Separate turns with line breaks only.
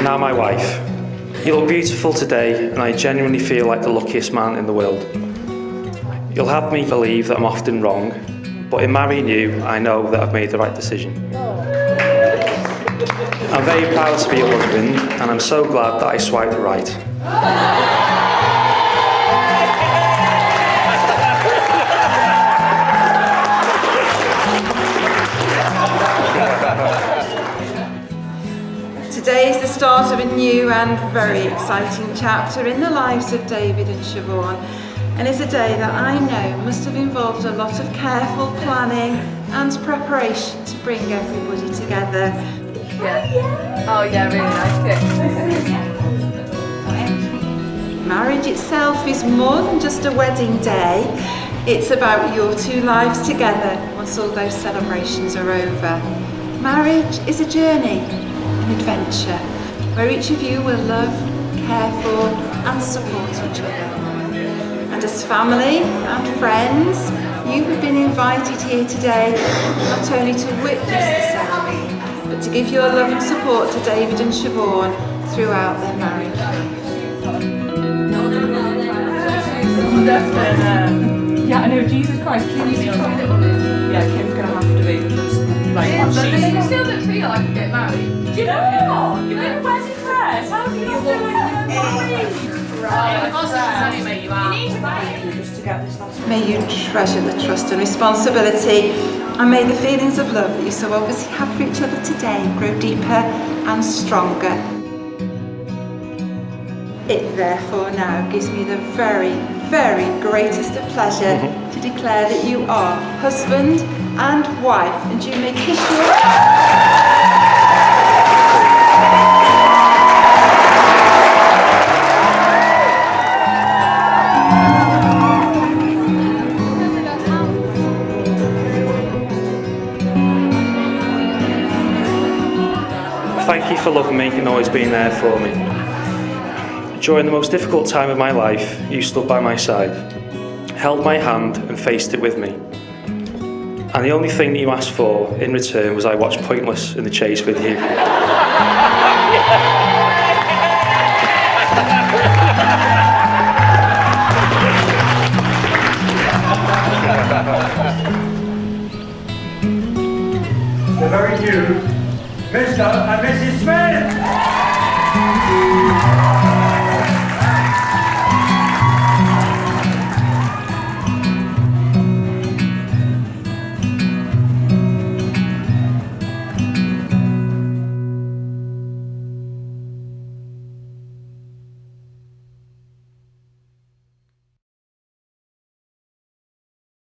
now my wife. You look beautiful today, and I genuinely feel like the luckiest man in the world. You'll have me believe that I'm often wrong, but in marrying you, I know that I've made the right decision. I'm very proud to be your husband, and I'm so glad that I swiped right.
Today is the start of a new and very exciting chapter in the lives of David and Siobhan, and it's a day that I know must have involved a lot of careful planning and preparation to bring everybody together.
Yeah. Oh yeah, really nice.
Marriage itself is more than just a wedding day. It's about your two lives together once all those celebrations are over. Marriage is a journey, an adventure, where each of you will love, care for and support each other. And as family and friends, you have been invited here today not only to witness the ceremony, but to give your love and support to David and Siobhan throughout their marriage.
Yeah, I know, Jesus Christ, Kim's yeah, Kim's gonna have to be just like what she's. But you still don't feel like a bit married. Do you know what? You're in a wedding dress. How do you not feel like married?
May you treasure the trust and responsibility, and may the feelings of love that you so obviously have for each other today grow deeper and stronger. It therefore now gives me the very, very greatest of pleasure to declare that you are husband and wife, and you may kiss your...
Thank you for loving me and always being there for me. During the most difficult time of my life, you stood by my side, held my hand and faced it with me. And the only thing that you asked for in return was I watch Pointless in the chase with you.
The very new Mr. and Mrs. Smith.